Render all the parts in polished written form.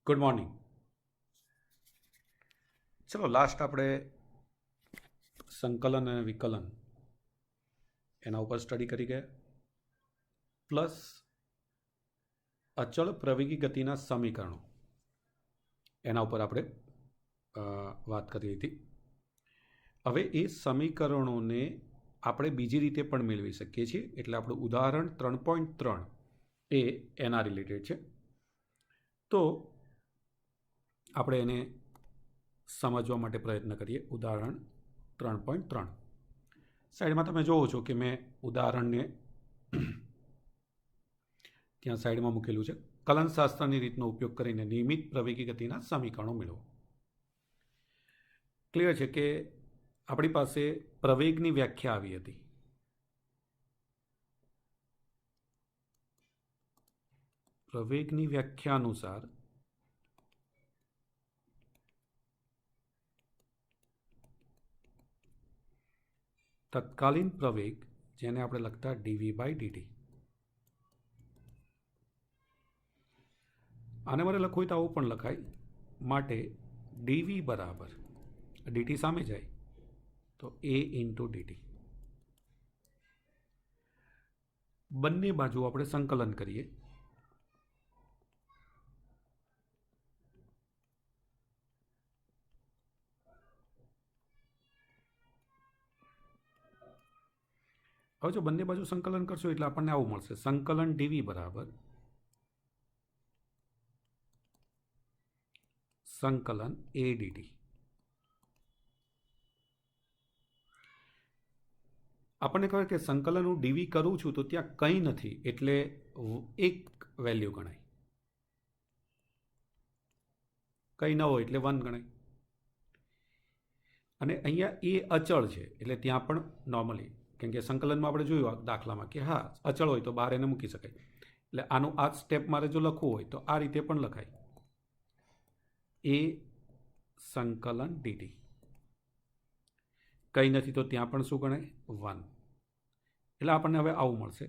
Good morning. ચલો last આપણે સંકલન અને વિકલન એના ઉપર સ્ટડી કરી ગયા, પ્લસ અચળ પ્રવેગી ગતિના સમીકરણો એના ઉપર આપણે વાત કરી હતી. હવે એ સમીકરણોને આપણે બીજી રીતે પણ મેળવી શકીએ છીએ, એટલે આપણું ઉદાહરણ 3.3 એ એના રિલેટેડ છે. તો આપણે એને સમજવા માટે પ્રયત્ન કરીએ. ઉદાહરણ 3.3 સાઈડમાં તમે જોવો છો કે મેં ઉદાહરણને ત્યાં સાઈડમાં મૂકેલું છે. કલનશાસ્ત્રની રીતનો ઉપયોગ કરીને નિયમિત પ્રવેગી ગતિના સમીકરણો મેળવો. ક્લિયર છે કે આપણી પાસે પ્રવેગની વ્યાખ્યા આવી હતી. પ્રવેગની વ્યાખ્યા અનુસાર તત્કાલીન પ્રવેગ, જેને આપણે લખતા dv/dt, આને મારે લખવું હોય તો આવું પણ લખાય. માટે dv બરાબર dt સામે જાય તો a ઇન્ટુ dt. બંને બાજુ આપણે સંકલન કરીએ. હવે જો બંને બાજુ સંકલન કરશો એટલે આપણને આવું મળશે. સંકલન dv બરાબર સંકલન a dt. આપણને ખબર કે સંકલન હું dv કરું છું તો ત્યાં કંઈ નથી, એટલે એક વેલ્યુ ગણાય. કંઈ ન હોય એટલે 1 ગણાય. અને અહીંયા એ અચળ છે એટલે ત્યાં પણ નોર્મલી, કેમ કે સંકલનમાં આપણે જોયું દાખલામાં કે હા અચળ હોય તો બહાર એને મૂકી શકાય. એટલે આનું આ સ્ટેપ મારે જો લખવું હોય તો આ રીતે પણ લખાય. એ સંકલન dt. કંઈ નથી તો ત્યાં પણ શું ગણાય? 1. એટલે આપણને હવે આવું મળશે.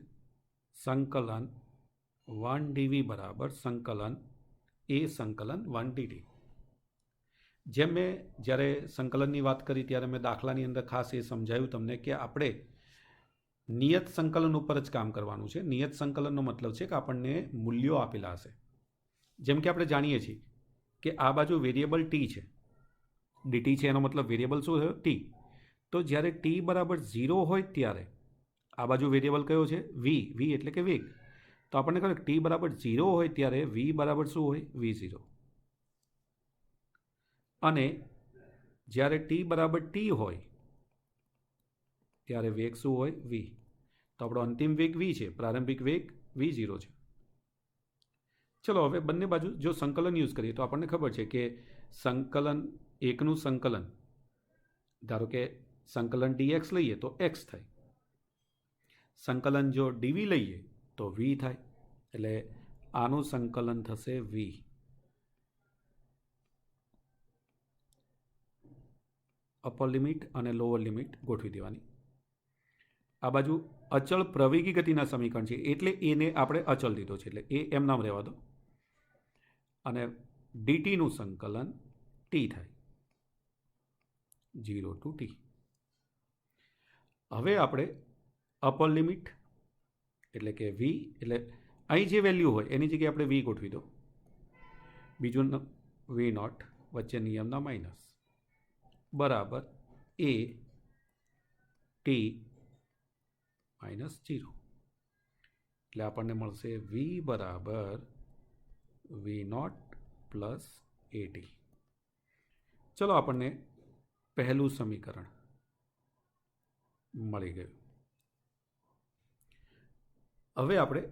સંકલન 1 dv બરાબર સંકલન એ સંકલન 1 dt. જેમ મેં જ્યારે સંકલનની વાત કરી ત્યારે મેં દાખલાની અંદર ખાસ એ સમજાવ્યું તમને કે આપણે નિયત સંકલન ઉપર જ કામ કરવાનું છે. નિયત સંકલનનો મતલબ છે કે આપણને મૂલ્યો આપેલા હશે. જેમ કે આપણે જાણીએ છીએ કે આ બાજુ વેરિયેબલ t છે, dt છે, એનો મતલબ વેરિયેબલ શું થયો? t. તો જ્યારે t બરાબર 0 હોય ત્યારે આ બાજુ વેરિયેબલ કયો છે? v એટલે કે વેગ. તો આપણને ખબર t બરાબર 0 હોય ત્યારે v બરાબર શું હોય? v0. અને જ્યારે t બરાબર t હોય ત્યારે વેગ શું હોય? v. તો આપણો અંતિમ વેગ v છે, પ્રારંભિક વેગ v0 છે. ચલો હવે બંને બાજુ જો સંકલન યુઝ કરીએ તો આપણને ખબર છે કે સંકલન એકનું સંકલન, ધારો કે સંકલન dx લઈએ તો x થાય, સંકલન જો dv લઈએ તો v થાય. એટલે આનું સંકલન થશે v. અપર લિમિટ અને લોઅર લિમિટ ગોઠવી દેવાની. આ બાજુ અચળ પ્રવેગી ગતિના સમીકરણ છે એટલે એને આપણે અચળ લીધો છે, એટલે એ એમ નામ રહેવા દો. અને ડીટીનું સંકલન t થાય 0 to t. હવે આપણે અપર લિમિટ એટલે કે v, એટલે અહીં જે વેલ્યુ હોય એની જગ્યાએ આપણે v ગોઠવી દો. બીજું v0 વચ્ચે નિયમના માઇનસ બરાબર a t -0. એટલે આપણને મળશે v બરાબર v0 પ્લસ at. ચલો આપણને પહેલું સમીકરણ મળી ગયું. હવે આપણે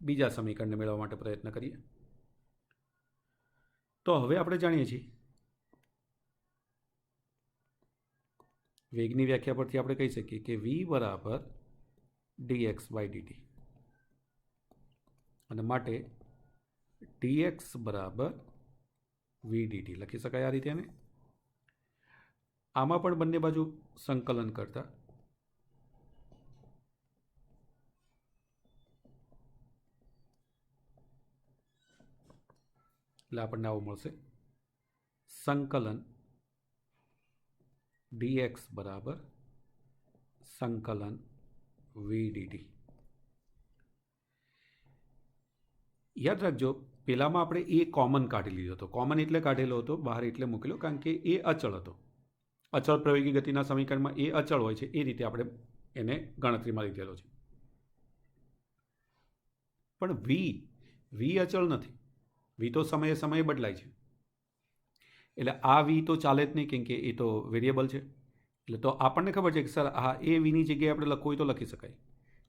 બીજા સમીકરણને મેળવવા માટે પ્રયત્ન કરીએ. તો હવે આપણે જાણીએ છીએ વેગની વ્યાખ્યા પરથી આપણે કહી શકીએ કે v બરાબર dx/dt. અને માટે dx બરાબર v dt લખી શકાય આ રીતે. આમાં પણ બંને બાજુ સંકલન કરતા એટલે આપણને આવું મળશે સંકલન dx બરાબર સંકલન v dt. યાદ રાખજો પહેલામાં આપણે એ કોમન કાઢી લીધો હતો. કોમન એટલે કાઢેલો હતો, બહાર એટલે મૂકેલો, કારણ કે એ અચળ હતો. અચળ પ્રવેગી ગતિના સમીકરણમાં એ અચળ હોય છે, એ રીતે આપણે એને ગણતરીમાં લીધેલો છે. પણ વી અચળ નથી. વી તો સમયે સમયે બદલાય છે. એટલે આ વી તો ચાલે જ નહીં, કેમ કે એ તો વેરિયેબલ છે. એટલે તો આપણને ખબર છે કે સર હા એ વીની જગ્યાએ આપણે લખવું હોય તો લખી શકાય.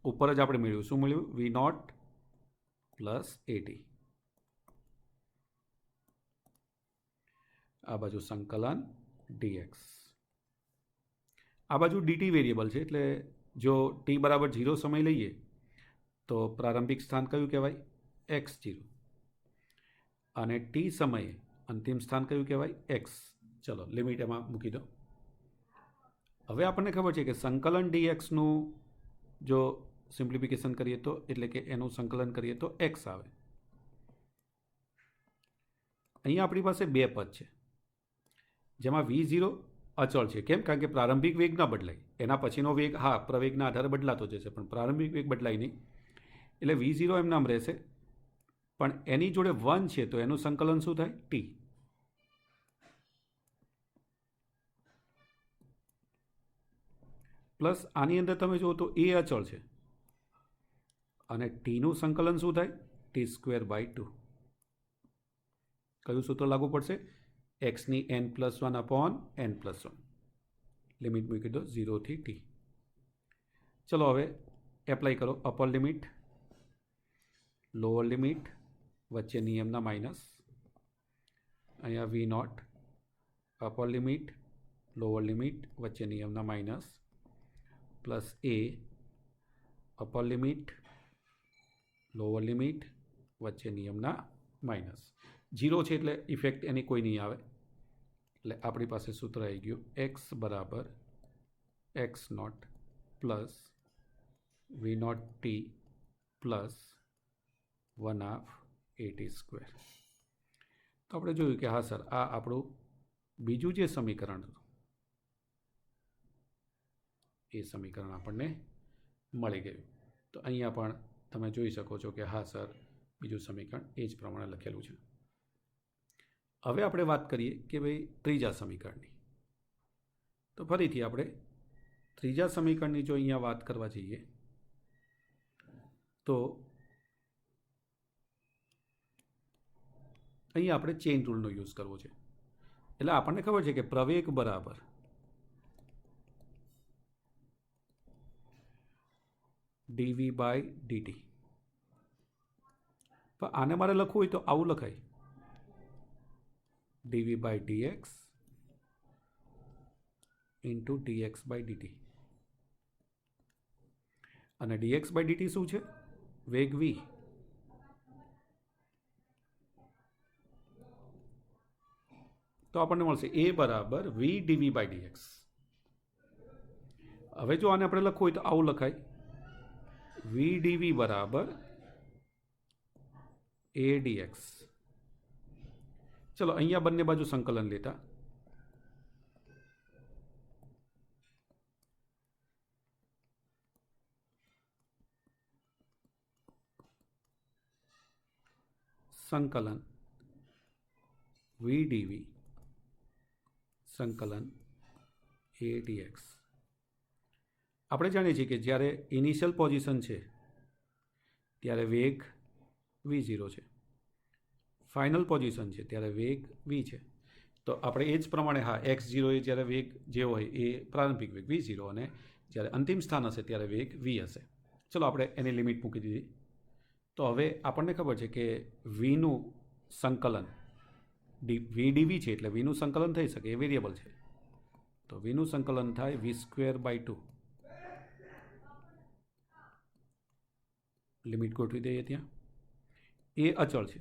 ઉપર જ આપણે મેળવ્યું, શું મળ્યું? V naught plus a t. આ બાજુ સંકલન dx. આ બાજુ dt વેરિયેબલ છે, એટલે જો t બરાબર 0 સમય લઈએ તો પ્રારંભિક સ્થાન કયું કહેવાય? x0. અને t સમયે અંતિમ સ્થાન કયું કહેવાય? x. ચલો લિમિટ એમાં મૂકી દો. હવે આપણને ખબર છે કે સંકલન dxનું જો સિમ્પ્લિફિકેશન કરીએ તો, એટલે કે એનું સંકલન કરીએ તો x આવે. અહીંયા આપણી પાસે બે પદ છે, જેમાં v0 અચળ છે. કેમ? કારણ કે પ્રારંભિક વેગ ન બદલાય. એના પછીનો વેગ હા પ્રવેગના આધારે બદલાતો જશે, પણ પ્રારંભિક વેગ બદલાય નહીં. એટલે v0 એમ નામ રહેશે. પણ એની જોડે 1 છે, તો એનું સંકલન શું થાય? t. પ્લસ આની અંદર તમે જુઓ તો એ અચળ છે, અને ટીનું સંકલન શું થાય? t²/2. કયું સૂત્ર લાગુ પડશે? એક્સની n+1/n+1. લિમિટ મૂકી દો 0 થી t. ચલો હવે એપ્લાય કરો. અપર લિમિટ, લોઅર લિમિટ, વચ્ચે નિયમના માઇનસ. અહીંયા V naught, upper limit, lower limit, વચ્ચે નિયમના minus, plus A, upper limit, lower limit, વચ્ચે નિયમના માઇનસ. 0 છે એટલે ઇફેક્ટ એની કોઈ નહીં આવે. એટલે આપણી પાસે સૂત્ર આવી ગયું x બરાબર x0 plus V naught T plus 1/2 at². તો આપણે જોયું કે હા સર આ આપણું બીજું જે સમીકરણ હતું એ સમીકરણ આપણને મળી ગયું. તો અહીંયા પણ તમે જોઈ શકો છો કે હા સર બીજું સમીકરણ એ જ પ્રમાણે લખેલું છે. હવે આપણે વાત કરીએ કે ભાઈ ત્રીજા સમીકરણની. તો ફરીથી આપણે ત્રીજા સમીકરણની જો અહીંયા વાત કરવા જઈએ તો અહીંયા આપણે ચેઇન રૂલનો યુઝ કરવો છે. એટલે આપણને ખબર છે કે પ્રવેગ બરાબર dv/dt. પણ આને મારે લખવું હોય તો આવું લખાય, dv/dx ઇન્ટુ dx/dt. અને dx/dt શું છે? વેગ v. તો આપણને મળશે a બરાબર v dv/dx. હવે જો આને આપણે લખવું હોય તો આવું લખાય, v dv બરાબર a dx. ચલો અહીંયા બંને બાજુ સંકલન લેતા સંકલન v dv સંકલન a dx. આપણે જાણીએ છીએ કે જ્યારે ઇનિશિયલ પોઝિશન છે ત્યારે વેગ v0 છે, ફાઇનલ પોઝિશન છે ત્યારે વેગ v છે. તો આપણે એ જ પ્રમાણે હા x0 એ જ્યારે વેગ જે હોય એ પ્રારંભિક વેગ v0, અને જ્યારે અંતિમ સ્થાન હશે ત્યારે વેગ v હશે. ચલો આપણે એની લિમિટ મૂકી દીધી. તો હવે આપણને ખબર છે કે vનું સંકલન v dv છે, એટલે vનું સંકલન થઈ શકે, એ વેરિયેબલ છે. તો vનું સંકલન થાય v²/2. લિમિટ ગોઠવી દઈએ. ત્યાં એ અચળ છે,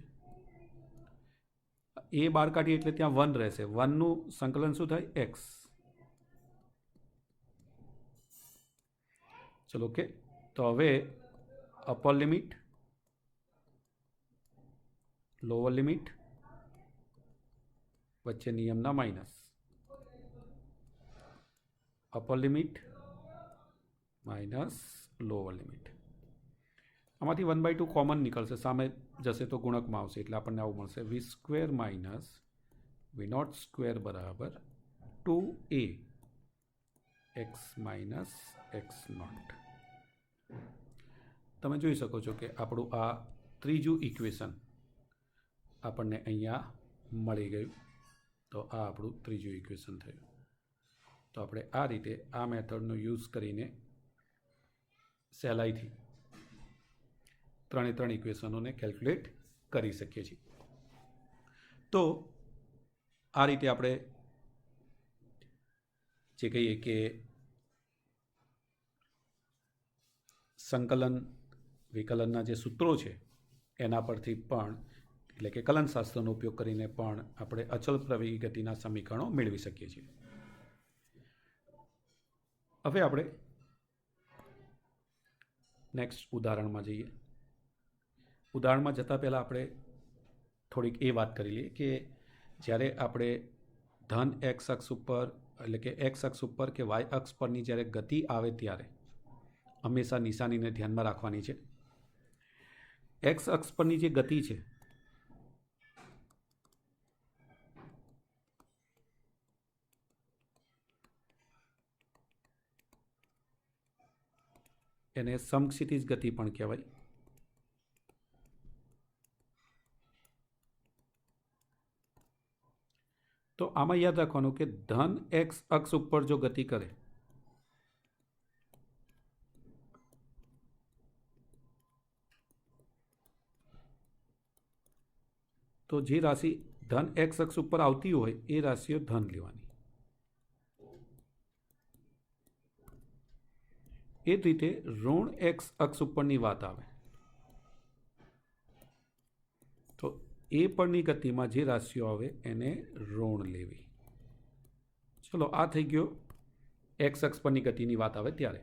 એ બહાર કાઢીએ એટલે ત્યાં 1 રહેશે. 1નું સંકલન શું થાય? x. ચલો ઓકે. તો હવે અપર લિમિટ, લોઅર લિમિટ, વચ્ચે નિયમના minus, upper limit minus lower limit. આમાંથી 1/2 કોમન નીકળશે, સામે જશે તો ગુણકમાં આવશે, એટલે આપણને આવું મળશે V square minus V not square બરાબર 2a x minus X not. તમે જોઈ શકો છો કે આપણું આ ત્રીજું ઇક્વેશન આપણને અહીંયા મળી ગયું. તો આ આપણું ત્રીજું ઇક્વેશન થયું. તો આપણે આ રીતે આ મેથડનો યુઝ કરીને સહેલાઈથી ત્રણે ત્રણ ઇક્વેશનોને કેલ્ક્યુલેટ કરી શકીએ છીએ. તો આ રીતે આપણે જે કહીએ કે સંકલન વિકલનના જે સૂત્રો છે એના પરથી પણ, એટલે કે કલનશાસ્ત્રનો ઉપયોગ કરીને પણ આપણે અચલ પ્રવેગી ગતિના સમીકરણો મેળવી શકીએ છીએ. હવે આપણે નેક્સ્ટ ઉદાહરણમાં જઈએ. ઉદાહરણમાં જતાં પહેલાં આપણે થોડીક એ વાત કરી લઈએ કે જ્યારે આપણે ધન એક્સ અક્ષ ઉપર, એટલે કે એક્સ અક્ષ ઉપર કે વાય અક્ષ પરની જ્યારે ગતિ આવે ત્યારે હંમેશા નિશાનીને ધ્યાનમાં રાખવાની છે. એક્સ અક્ષ પરની જે ગતિ છે એને સમક્ષિતિજ ગતિ પણ કહેવાય. તો આમાં યાદ રાખવાનું કે ધન એક્સ અક્ષ ઉપર જો ગતિ કરે તો જે રાશિ ધન એક્સ અક્ષ ઉપર આવતી હોય એ રાશિઓ ધન લેવાની. એ જ રીતે ઋણ એક્સ અક્ષ ઉપરની વાત આવે તો એ પરની ગતિમાં જે રાશિઓ આવે એને ઋણ લેવી. ચલો, આ થઈ ગયો એક્સ અક્ષ પરની ગતિની વાત આવે ત્યારે.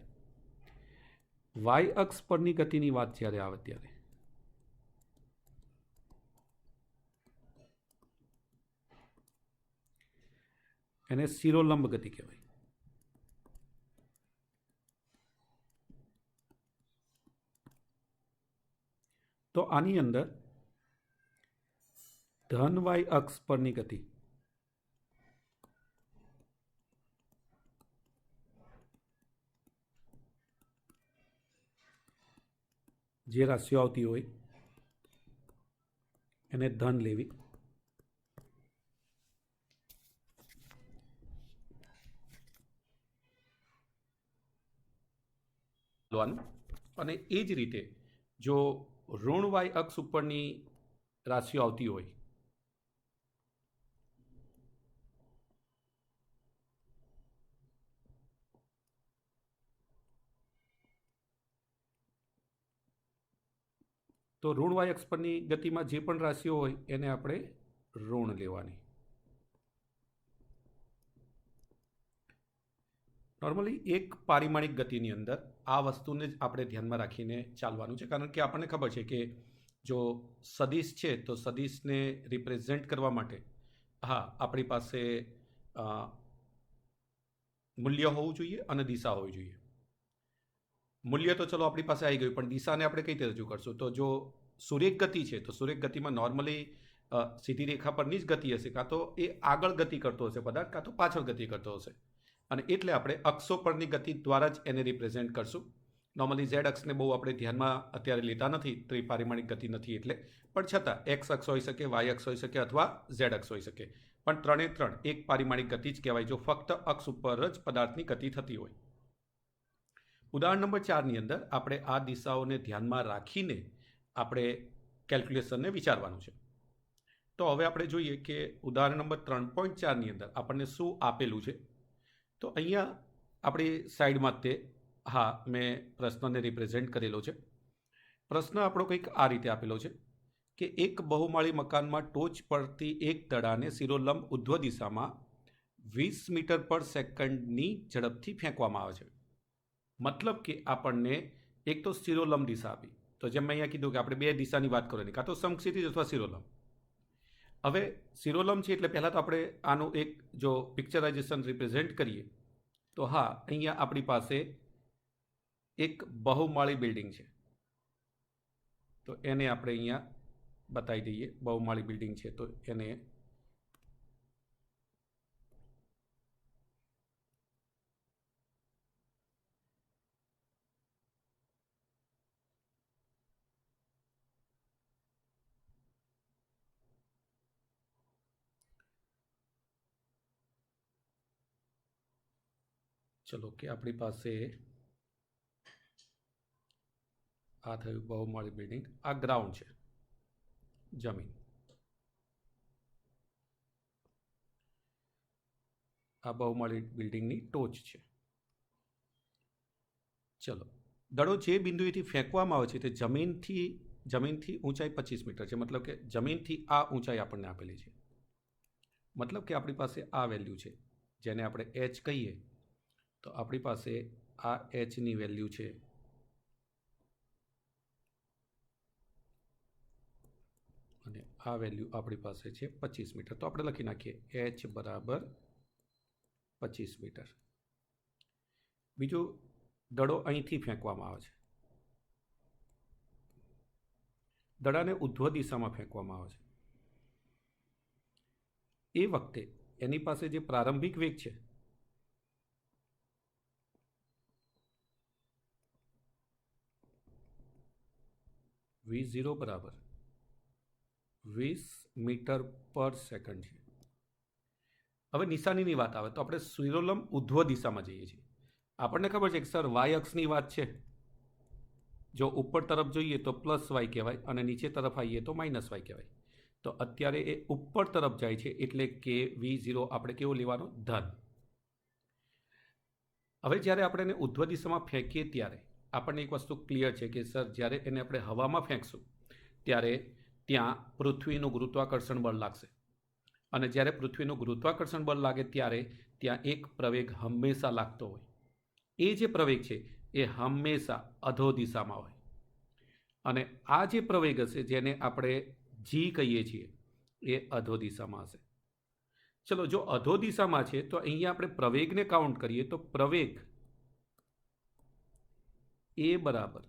વાય અક્ષ પરની ગતિની વાત જ્યારે આવે ત્યારે એને શિરોલંબ ગતિ કહેવાય. તો આની અંદર ધન વાય અક્ષ પરની ગતિ જે રાશિઓ આવતી હોય એને ધન લેવી. અને એ જ રીતે જો ઋણ વાય અક્ષ ઉપરની રાશિઓ આવતી હોય તો ઋણ વાય અક્ષ પરની ગતિમાં જે પણ રાશિઓ હોય એને આપણે ઋણ લેવાની. નોર્મલી એક પારિમાણિક ગતિની અંદર આ વસ્તુને જ આપણે ધ્યાનમાં રાખીને ચાલવાનું છે, કારણ કે આપણને ખબર છે કે જો સદિશ છે તો સદિશને રિપ્રેઝેન્ટ કરવા માટે આપણી પાસે મૂલ્ય હોવું જોઈએ અને દિશા હોવી જોઈએ. મૂલ્ય તો ચલો આપણી પાસે આવી ગયું, પણ દિશાને આપણે કઈ રીતે રજૂ કરશું? તો જો સુરેખ ગતિ છે તો સુરેખ ગતિમાં નોર્મલી સીધી રેખા પરની જ ગતિ હશે, કાં તો એ આગળ ગતિ કરતો હશે પદાર્થ, કાં તો પાછળ ગતિ કરતો હશે. અને એટલે આપણે અક્ષો પરની ગતિ દ્વારા જ એને રિપ્રેઝેન્ટ કરશું. નોર્મલી ઝેડ અક્ષને બહુ આપણે ધ્યાનમાં અત્યારે લેતા નથી, ત્રિપારિમાણિક ગતિ નથી એટલે, પણ છતાં એક્સ અક્ષ હોઈ શકે, વાય અક્ષ હોઈ શકે અથવા ઝેડ અક્ષ હોઈ શકે, પણ ત્રણે ત્રણ એક પારિમાણિક ગતિ જ કહેવાય જો ફક્ત અક્ષ ઉપર જ પદાર્થની ગતિ થતી હોય. ઉદાહરણ નંબર 4ની અંદર આપણે આ દિશાઓને ધ્યાનમાં રાખીને આપણે કેલ્ક્યુલેશનને વિચારવાનું છે. તો હવે આપણે જોઈએ કે ઉદાહરણ નંબર 3.4ની અંદર આપણને શું આપેલું છે. તો અહીંયા આપણી સાઈડમાં તે મેં પ્રશ્નને રિપ્રેઝેન્ટ કરેલો છે. પ્રશ્ન આપણો કંઈક આ રીતે આપેલો છે કે એક બહુમાળી મકાનમાં ટોચ પરથી એક દડાને શિરોલંબ ઉધ્વ દિશામાં 20 મીટર પર સેકન્ડની ઝડપથી ફેંકવામાં આવે છે. મતલબ કે આપણને એક તો શિરોલંબ દિશા આપી, તો જેમ મેં અહીંયા કીધું કે આપણે બે દિશાની વાત કરવાની, કાં તો સમક્ષિતિજ અથવા શિરોલંબ. હવે શિરોલંબ છે એટલે પહેલાં તો આપણે આનું એક જો પિક્ચરાઇઝેશન રિપ્રેઝેન્ટ કરીએ તો હા, અહીંયા આપણી પાસે એક બહુમાળી બિલ્ડિંગ છે, તો એને આપણે અહીંયા બતાવી દઈએ. બહુમાળી બિલ્ડિંગ છે તો એને ચલો કે આપણી પાસે આ થયું બહુમાળી બિલ્ડિંગ, આ ગ્રાઉન્ડ છે, જમીન. આ બહુમાળી બિલ્ડિંગની ટોચ છે. ચલો, દડો જે બિંદુએથી ફેંકવામાં આવે છે તે જમીનથી ઊંચાઈ 25 મીટર છે, મતલબ કે જમીનથી આ ઊંચાઈ આપણને આપેલી છે. મતલબ કે આપણી પાસે આ વેલ્યુ છે જેને આપણે એચ કહીએ, તો આપણી પાસે આ એચની વેલ્યુ છે અને આ વેલ્યુ આપણી પાસે છે 25 મીટર. તો આપણે લખી નાખીએ એચ બરાબર 25 મીટર. બીજું, દડો અહીંથી ફેંકવામાં આવે છે, દડાને ઉધ્વ દિશામાં ફેંકવામાં આવે છે. એ વખતે એની પાસે જે પ્રારંભિક વેગ છે v0 બરાબર 20 મીટર પર સેકન્ડ છે. હવે નિશાનીની વાત આવે તો આપણે શિરોલંબ ઉધ્વ દિશામાં જઈએ છીએ. આપણને ખબર છે કે સર વાય અક્ષની વાત છે, જો ઉપર તરફ જોઈએ તો પ્લસ વાય કહેવાય અને નીચે તરફ આવીએ તો માઇનસ વાય કહેવાય. તો અત્યારે એ ઉપર તરફ જાય છે એટલે કે v0 આપણે કેવો લેવાનો? ધન. હવે જ્યારે આપણે એને ઉધ્વ દિશામાં ફેંકીએ ત્યારે આપણને એક વસ્તુ ક્લિયર છે કે સર જ્યારે એને આપણે હવામાં ફેંકશું ત્યારે ત્યાં પૃથ્વીનું ગુરુત્વાકર્ષણ બળ લાગશે અને જ્યારે પૃથ્વીનું ગુરુત્વાકર્ષણ બળ લાગે ત્યારે ત્યાં એક પ્રવેગ હંમેશા લાગતો હોય. એ જે પ્રવેગ છે એ હંમેશા અધો દિશામાં હોય અને આ જે પ્રવેગ હશે જેને આપણે જી કહીએ છીએ એ અધો દિશામાં હશે. ચલો, જો અધો દિશામાં છે તો અહીંયા આપણે પ્રવેગને કાઉન્ટ કરીએ તો પ્રવેગ એ બરાબર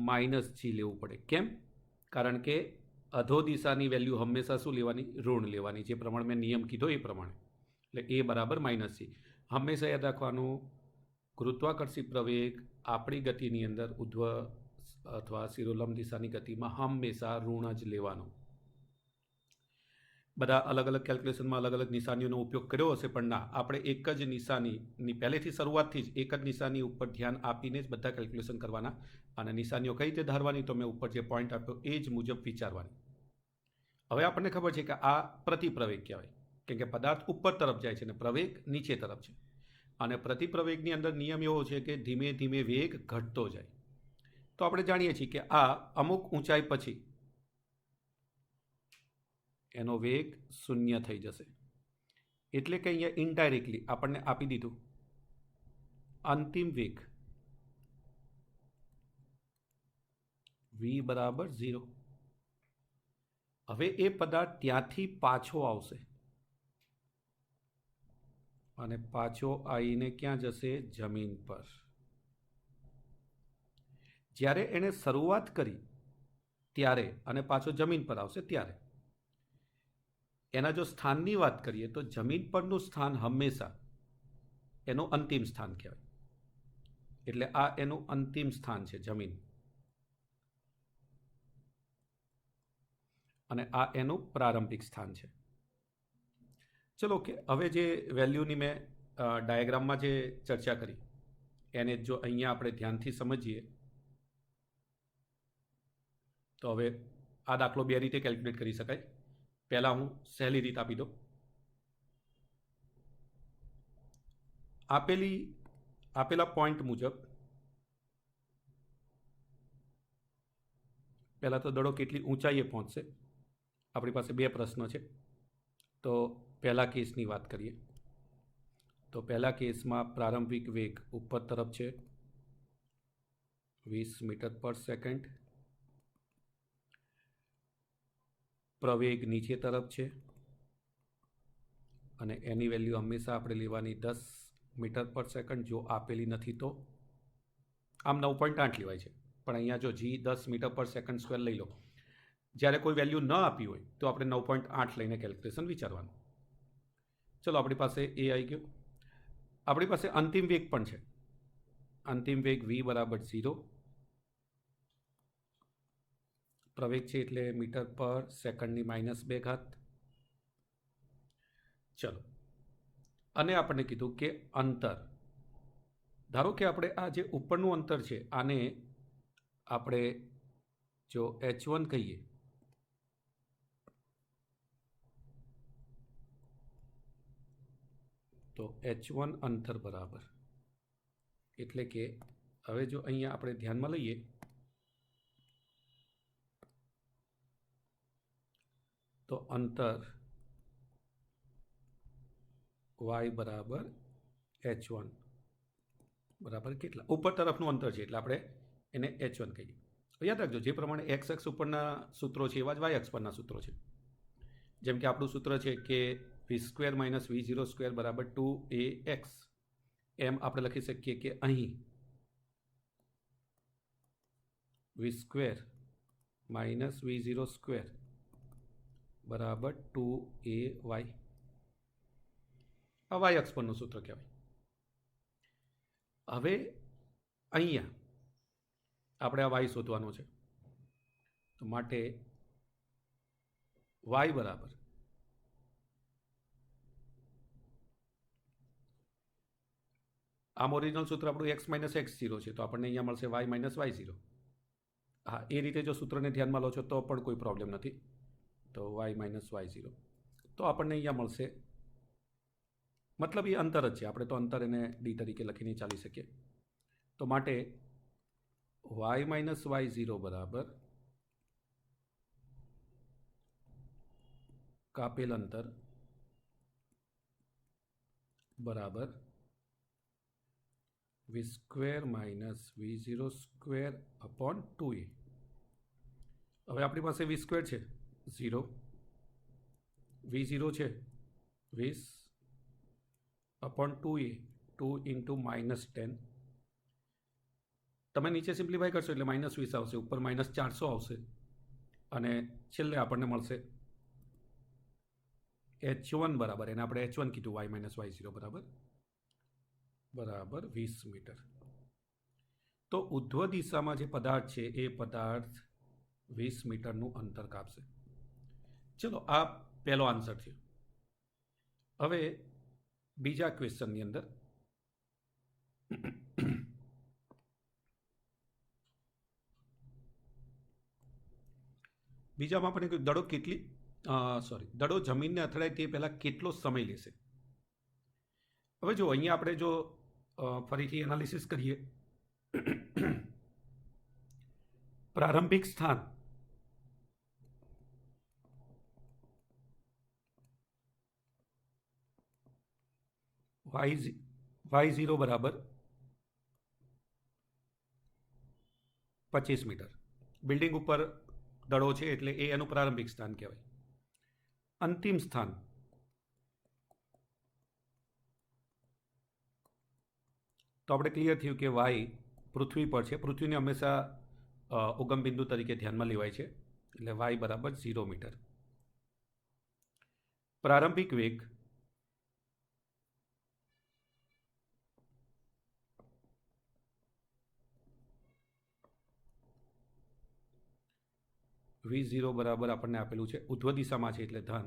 માઇનસ જી લેવું પડે. કેમ? કારણ કે અધો દિશાની વેલ્યુ હંમેશા શું લેવાની? ઋણ લેવાની, જે પ્રમાણે મેં નિયમ કીધો એ પ્રમાણે. એટલે એ બરાબર માઇનસ જી. હંમેશા યાદ રાખવાનું, ગુરુત્વાકર્ષી પ્રવેગ આપણી ગતિની અંદર ઉધ્વ અથવા શિરોલંબ દિશાની ગતિમાં હંમેશા ઋણ જ લેવાનો. બધા અલગ અલગ કેલ્ક્યુલેશનમાં અલગ અલગ નિશાનીઓનો ઉપયોગ કર્યો હશે, પણ ના, આપણે એક જ નિશાનીની પહેલેથી શરૂઆતથી જ એક જ નિશાની ઉપર ધ્યાન આપીને જ બધા કેલ્ક્યુલેશન કરવાના અને નિશાનીઓ કઈ રીતે ધારવાની તો મેં ઉપર જે પોઈન્ટ આપ્યો એ જ મુજબ વિચારવાની. હવે આપણને ખબર છે કે આ પ્રતિપ્રવેગ કહેવાય, કેમ કે પદાર્થ ઉપર તરફ જાય છે અને પ્રવેગ નીચે તરફ છે અને પ્રતિપ્રવેગની અંદર નિયમ એવો છે કે ધીમે ધીમે વેગ ઘટતો જાય. તો આપણે જાણીએ છીએ કે આ અમુક ઊંચાઈ પછી એનો વેગ શૂન્ય થઈ જશે. એટલે કે અહીંયા ઇનડાયરેક્ટલી આપણને આપી દીધું અંતિમ વેગ v બરાબર 0. હવે એ પદાર્થ ત્યાંથી પાછો આવશે અને પાછો આવીને ક્યાં જશે? જમીન પર. જ્યારે એણે શરૂઆત કરી ત્યારે અને પાછો જમીન પર આવશે ત્યારે એના જો સ્થાનની વાત કરીએ તો જમીન પરનું સ્થાન હંમેશા એનું અંતિમ સ્થાન કહેવાય. એટલે આ એનું અંતિમ સ્થાન છે, જમીન, અને આ એનું પ્રારંભિક સ્થાન છે. ચલો કે હવે જે વેલ્યુની મેં ડાયાગ્રામમાં જે ચર્ચા કરી એને જો અહીંયા આપણે ધ્યાનથી સમજીએ તો હવે આ દાખલો બે રીતે કેલ્ક્યુલેટ કરી શકાય. પહેલાં હું સહેલી રીત આપી દઉં. આપેલા પોઈન્ટ મુજબ પહેલાં તો દડો કેટલી ઊંચાઈએ પહોંચશે. આપણી પાસે બે પ્રશ્નો છે, તો પહેલા કેસની વાત કરીએ તો પહેલા કેસમાં પ્રારંભિક વેગ ઉપર તરફ છે 20 મીટર પર સેકન્ડ પ્રવેગ નીચે તરફ છે અને એની વેલ્યુ હંમેશા આપણે લેવાની 10 મીટર પર સેકન્ડ. જો આપેલી નથી તો આમ 9.8 લેવાય છે, પણ અહીંયા જો જી 10 મીટર પર સેકન્ડ સ્ક્વેર લઈ લો. જ્યારે કોઈ વેલ્યુ ન આપી હોય તો આપણે 9.8 લઈને કેલ્ક્યુલેશન વિચારવાનું. ચલો, આપણી પાસે એ આવી ગયો. આપણી પાસે અંતિમ વેગ પણ છે. અંતિમ વેગ v બરાબર 0. પ્રવેગ છે એટલે મીટર પર સેકન્ડની -2 ઘાત. ચલો, અને આપણને કીધું કે અંતર, ધારો કે આપણે આ જે ઉપરનું અંતર છે આને આપણે જો h1 કહીએ તો h1 અંતર બરાબર, એટલે કે હવે જો અહીંયા આપણે ધ્યાનમાં લઈએ તો અંતર y બરાબર h1 બરાબર કેટલા? ઉપર તરફનું અંતર છે એટલે આપણે એને h1 કહીએ. યાદ રાખજો, જે પ્રમાણે x અક્ષ ઉપરના સૂત્રો છે એવા જ y અક્ષ પરના સૂત્રો છે. જેમ કે આપણું સૂત્ર છે કે v² - v02 બરાબર 2ax. એમ આપણે લખી શકીએ કે અહીં v² - v02 બરાબર 2ay. આ y અક્ષ પરનું સૂત્ર કહેવાય. હવે અહીંયા આપણે આ y શોધવાનો છે, તો માટે y બરાબર આમ ઓરિજિનલ સૂત્ર આપણું x - x0 છે, તો આપણને અહીંયા મળશે y - y0. હા, એ રીતે જો સૂત્રને ધ્યાનમાં લો છો તો પણ કોઈ પ્રોબ્લેમ નથી. તો y - y0, તો આપણને અહીંયા મળશે, મતલબ એ અંતર જ છે, આપણે તો અંતર એને d તરીકે લખીને ચાલી શકીએ. તો માટે y - y0 બરાબર કાપેલ અંતર બરાબર v² - v02 અપોન 2a. હવે આપણી પાસે v² છે 0, v0 છે 20 અપોન 2a, 2 × -10. તમે નીચે સિમ્પ્લિફાઈ કરશો એટલે -20 આવશે, ઉપર -400 આવશે, અને છેલ્લે આપણને મળશે h1 બરાબર, એને આપણે h1 કીધું, y - y0 બરાબર 20 મીટર. તો ઉધ્વ દિશામાં જે પદાર્થ છે એ પદાર્થ 20 મીટરનું અંતર કાપશે. ચલો, આ પહેલો આન્સર છે. હવે બીજા ક્વેશ્ચનની અંદર બીજામાં આપણે કહ્યું દડો જમીનને અથડાય તે પહેલાં કેટલો સમય લેશે. હવે જો અહીંયા આપણે જો ફરીથી એનાલિસિસ કરીએ, પ્રારંભિક સ્થાન y0 બરાબર 25 મીટર. બિલ્ડિંગ ઉપર દડો છે એટલે એ એનું પ્રારંભિક સ્થાન કહેવાય. અંતિમ સ્થાન તો આપણે ક્લિયર થયું કે y પૃથ્વી પર છે. પૃથ્વીને હંમેશા ઉગમ બિંદુ તરીકે ધ્યાનમાં લેવાય છે, એટલે y બરાબર 0 મીટર. પ્રારંભિક વેગ v0 બરાબર આપણને આપેલું છે, ઉધ્વ દિશામાં છે એટલે ધન.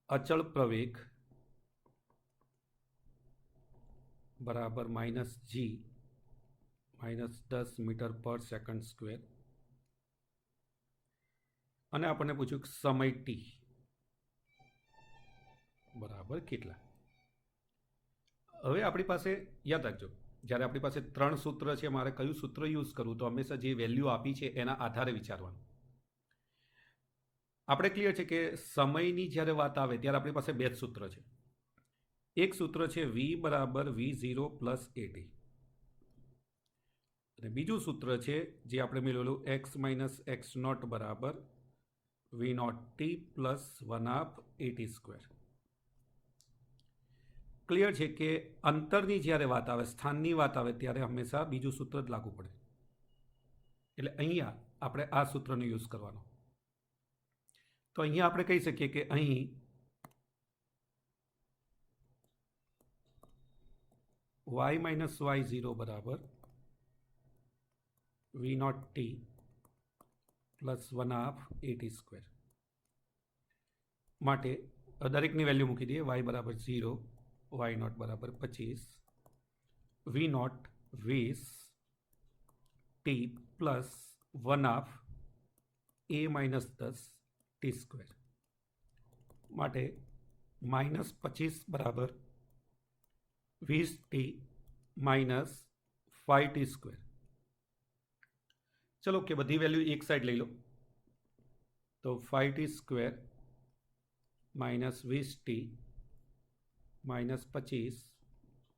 અચળ પ્રવેગ બરાબર -g -10 મીટર પર સેકન્ડ સ્ક્વેર. અને આપણને પૂછ્યું સમય t બરાબર કેટલા. હવે આપણી પાસે યાદ રાખજો, જ્યારે આપણી પાસે 3 સૂત્ર છે, મારે કયું સૂત્ર યુઝ કરવું, તો હંમેશા જે વેલ્યુ આપી છે એના આધારે વિચારવાનું. આપણે ક્લિયર છે કે સમયની જ્યારે વાત આવે ત્યારે આપણી પાસે 2 જ સૂત્ર છે. એક સૂત્ર છે v બરાબર v0 + at. અને બીજું સૂત્ર છે જે આપણે મેળવેલું x માઇનસ એક્સ નોટ બરાબર V naught T plus 1/8t². Clear છે કે અંતરની જ્યારે વાત આવે, સ્થાનની વાત આવે, ત્યારે હંમેશા બીજું સૂત્ર જ લાગુ પડે. એટલે અહીંયા આપણે આ સૂત્રનો યુઝ કરવાનો. તો અહીંયા આપણે કહી શકીએ કે અહીં y માઇનસ y0 બરાબર V naught T plus 1/8t². માટે દરેકની વેલ્યુ મૂકી દઈએ. y બરાબર 0, y નોટ બરાબર 25, V naught 20, T plus 1/a minus 10t². માટે -25 બરાબર 20t માઇનસ 5t². ચલો કે બધી વેલ્યુ એક સાઈડ લઈ લો. તો 5t² માઇનસ 20t માઇનસ 25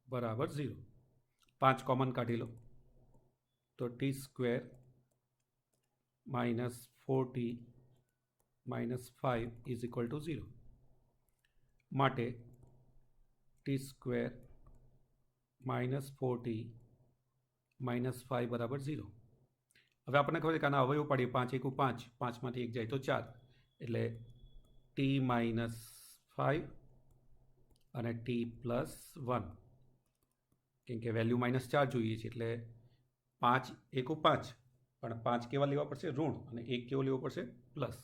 બરાબર 0. 5 કોમન કાઢી લો તો t² minus 4t minus 5 is equal to 0. માટે t² માઇનસ 4t માઇનસ 5 બરાબર 0. હવે આપણને ખબર છે કે આના અવયવ પાડીએ. 5 એકુ 5, 5માંથી 1 જાય તો 4, એટલે ટી માઇનસ 5 અને ટી પ્લસ 1, કેમ કે વેલ્યુ -4 જોઈએ છે, એટલે 5 એકુ 5, પણ 5 કેવા લેવા પડશે? ઋણ. અને 1 કેવો લેવો પડશે? પ્લસ.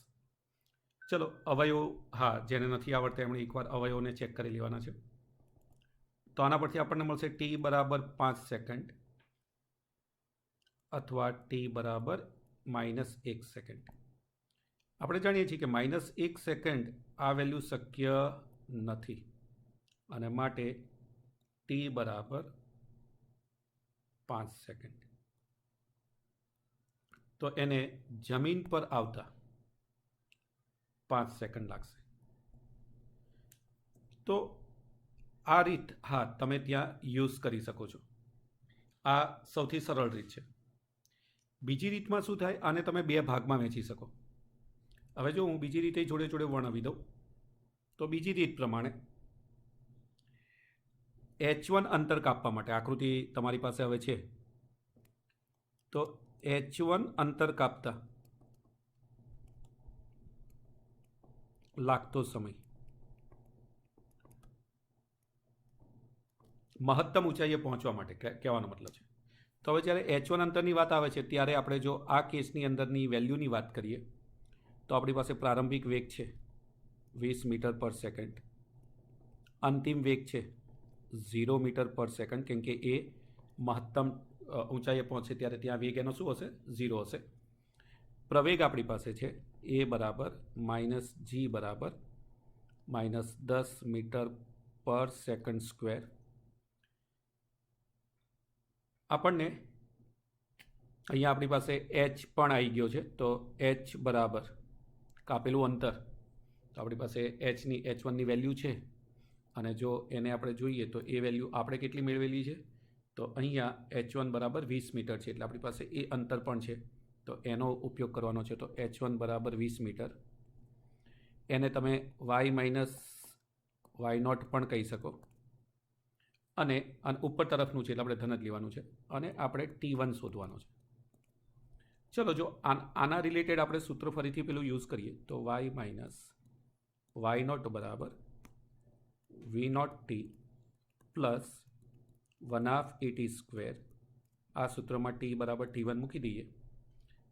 ચલો અવયવ, હા, જેને નથી આવડતા એમણે એકવાર અવયવને ચેક કરી લેવાના છે. તો આના પરથી આપણને મળશે ટી બરાબર 5 સેકન્ડ અથવા ટી બરાબર -1 સેકન્ડ. આપણે જાણીએ છીએ કે -1 સેકન્ડ આ વેલ્યુ શક્ય નથી, અને માટે ટી બરાબર 5 સેકન્ડ. તો એને જમીન પર આવતા 5 સેકન્ડ લાગશે. તો આ રીત, હા, તમે ત્યાં યુઝ કરી શકો છો. આ સૌથી સરળ રીત છે. બીજી રીતમાં શું થાય? આને તમે 2 ભાગમાં વહેંચી શકો. હવે જો હું બીજી રીતે જોડે જોડે વર્ણવી દઉં તો બીજી રીત પ્રમાણે h1 અંતર કાપવા માટે, આકૃતિ તમારી પાસે હવે છે, તો h1 અંતર કાપતા લાગતો સમય મહત્તમ ઊંચાઈએ પહોંચવા માટે કહેવાનો મતલબ છે. તો હવે જ્યારે h1 અંતરની વાત આવે છે ત્યારે આપણે જો આ કેસની અંદરની વેલ્યુની વાત કરીએ તો આપણી પાસે પ્રારંભિક વેગ છે 20 મીટર પર સેકન્ડ, અંતિમ વેગ છે 0 મીટર પર સેકન્ડ, કેમ કે એ મહત્તમ ઊંચાઈએ પહોંચે ત્યારે ત્યાં વેગ એનો શું હશે? 0 હશે. પ્રવેગ આપણી પાસે છે એ બરાબર -g બરાબર -10 મીટર પર સેકન્ડ સ્ક્વેર. આપણને અહીંયા આપણી પાસે h પણ આવી ગયો છે, તો h બરાબર કાપેલું અંતર, તો આપણી પાસે h1ની વેલ્યુ છે, અને જો એને આપણે જોઈએ તો એ વેલ્યુ આપણે કેટલી મેળવેલી છે? તો અહીંયા h1 બરાબર 20 મીટર છે, એટલે આપણી પાસે એ અંતર પણ છે, તો એનો ઉપયોગ કરવાનો છે. તો h1 બરાબર 20 મીટર. એને તમે y માઇનસ y0 પણ કહી શકો, અને ઉપર તરફનું છે એટલે આપણે ધન જ લેવાનું છે, અને આપણે t1 શોધવાનો છે. ચલો જો આના રિલેટેડ આપણે સૂત્ર ફરીથી પેલું યુઝ કરીએ તો y માઇનસ y0 બરાબર v0 t પ્લસ 1/8t². આ સૂત્રમાં t બરાબર t1 મૂકી દઈએ.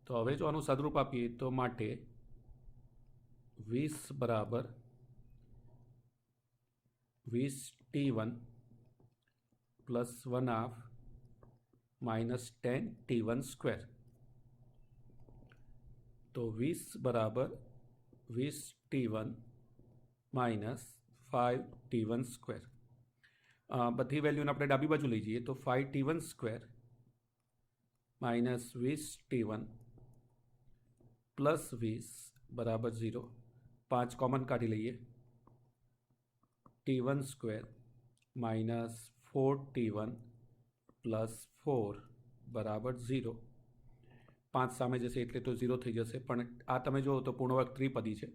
તો હવે જો આનું સાદુરૂપ આપીએ તો માટે 20 બરાબર 20t1 પ્લસ 1/2 -10t1². તો 20 બરાબર 20t1 માઇનસ 5t1². બધી વેલ્યુને આપણે ડાબી બાજુ લઈ જઈએ તો 5t1² માઇનસ 20t1 પ્લસ 20 બરાબર 0. 5 કોમન કાઢી લઈએ. t1² માઇનસ 4t1 પ્લસ 4 બરાબર 0. 5 સામે જશે એટલે તો 0 થઈ જશે, પણ આ તમે જુઓ તો પૂર્ણવર્ગ ત્રિપદી છે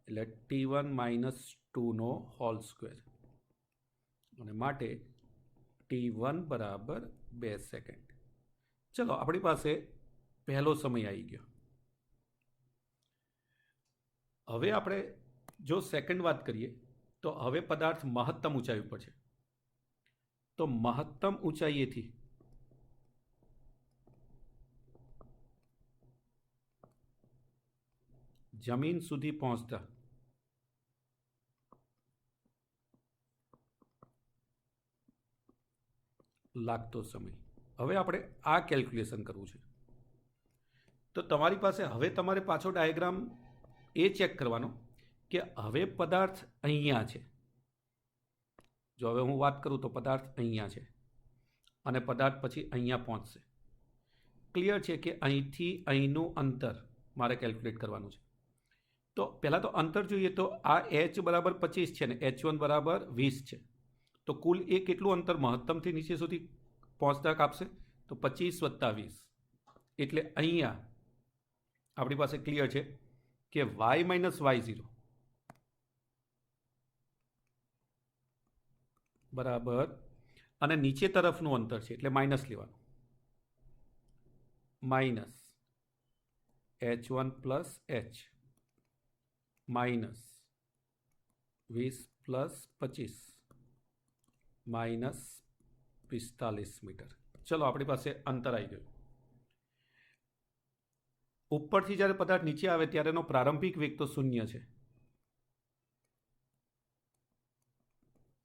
એટલે t1 - 2 હોલ સ્ક્વેર અને માટે t1 બરાબર 2 સેકન્ડ. ચલો આપણી પાસે પહેલો સમય આવી ગયો. હવે આપણે જો સેકન્ડ વાત કરીએ તો હવે પદાર્થ મહત્તમ ઊંચાઈ ઉપર છે. તો મહત્તમ ઊંચાઈએથી જમીન સુધી પહોંચતા લાગતો સમય. હવે આપણે આ કેલ્ક્યુલેશન કરવું છે. તો તમારી પાસે હવે તમારે પાછો ડાયાગ્રામ એ ચેક કરવાનો કે હવે પદાર્થ અહીંયા છે. જો હવે હું વાત કરું તો પદાર્થ અહીંયા છે અને પદાર્થ પછી અહીંયા પહોંચશે. ક્લિયર છે કે અહીંથી અહીંનું અંતર મારે કેલ્ક્યુલેટ કરવાનું છે. તો પહેલાં તો અંતર જોઈએ તો આ h બરાબર 25 છે ને h1 બરાબર 20 છે. તો કુલ એ કેટલું અંતર મહત્તમથી નીચે સુધી પહોંચતા કાપશે? તો 25 + 20 એટલે અહીંયા આપણી પાસે ક્લિયર છે કે y - y0 બરાબર, અને નીચે તરફનું અંતર છે એટલે માઇનસ લેવાનું, minus h1 + h minus 20 + 25 minus 45 metre. ચલો આપણી પાસે અંતર આવી ગયું. ઉપરથી જ્યારે પદાર્થ નીચે આવે ત્યારે એનો પ્રારંભિક વેગ તો 0 છે,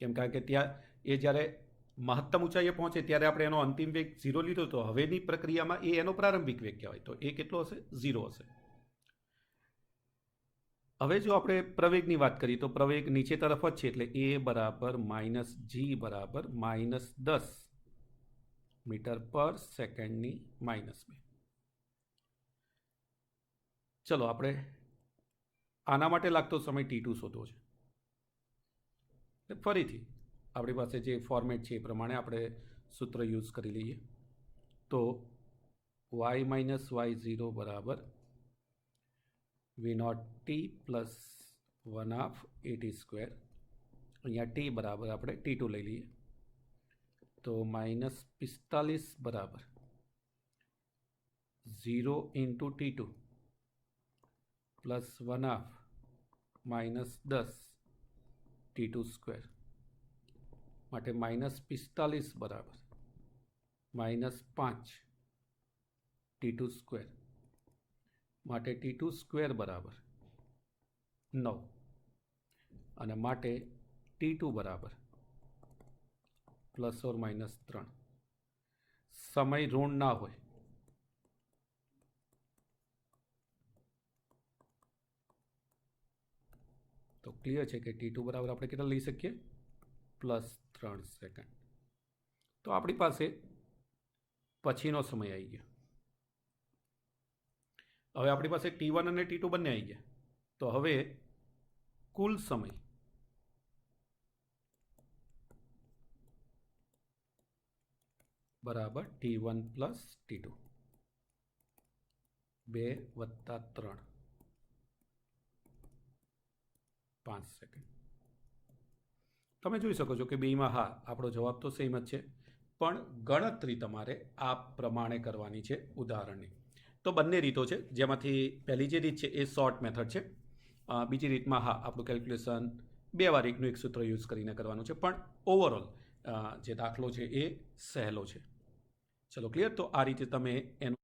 કેમ કારણ કે ત્યાં એ જ્યારે મહત્તમ ઊંચાઈએ પહોંચે ત્યારે આપણે એનો અંતિમ વેગ 0 લીધો, તો હવેની પ્રક્રિયામાં એ એનો પ્રારંભિક વેગ કહેવાય. તો એ કેટલો હશે? 0 હશે. હવે જો આપણે પ્રવેગની વાત કરીએ તો પ્રવેગ નીચે તરફ જ છે એટલે a બરાબર -g બરાબર -10 મીટર પર સેકન્ડની -2. ચલો આપણે આના માટે લાગતો સમય t2 શોધવો છે. ફરીથી આપણી પાસે જે ફોર્મેટ છે એ પ્રમાણે આપણે સૂત્ર યુઝ કરી લઈએ. તો y - y0 બરાબર v0t + 1/2 at². અહીંયા t બરાબર આપણે t2 લઈ લઈએ તો -45 બરાબર 0 × t2 + 1/2 - 10 t2² માટે -45 બરાબર -5 t2² માટે t2² બરાબર 9 અને માટે t2 બરાબર ±3. સમય ઋણ ના હોય તો ક્લિયર છે કે t2 બરાબર આપણે કેટલા લઈ શકીએ? +3 સેકન્ડ. તો આપણી પાસે પછીનો સમય આવી ગયો. હવે આપણી પાસે t1 અને t2 બંને આવી ગયા. તો હવે કુલ સમય બરાબર t1 + t2 2 + 3 5 સેકન્ડ. તમે જોઈ શકો છો કે બેમાં હા આપણો જવાબ તો સેમ જ છે, પણ ગણતરી તમારે આ પ્રમાણે કરવાની છે ઉદાહરણની. તો બંને રીતો છે, જેમાંથી પહેલી જે રીત છે એ શોર્ટ મેથડ છે. બીજી રીતમાં હા આપણું કેલ્ક્યુલેશન 2 વાર એકનું એક સૂત્ર યુઝ કરીને કરવાનું છે, પણ ઓવરઓલ જે દાખલો છે એ સહેલો છે. ચલો ક્લિયર. તો આ રીતે તમે એનું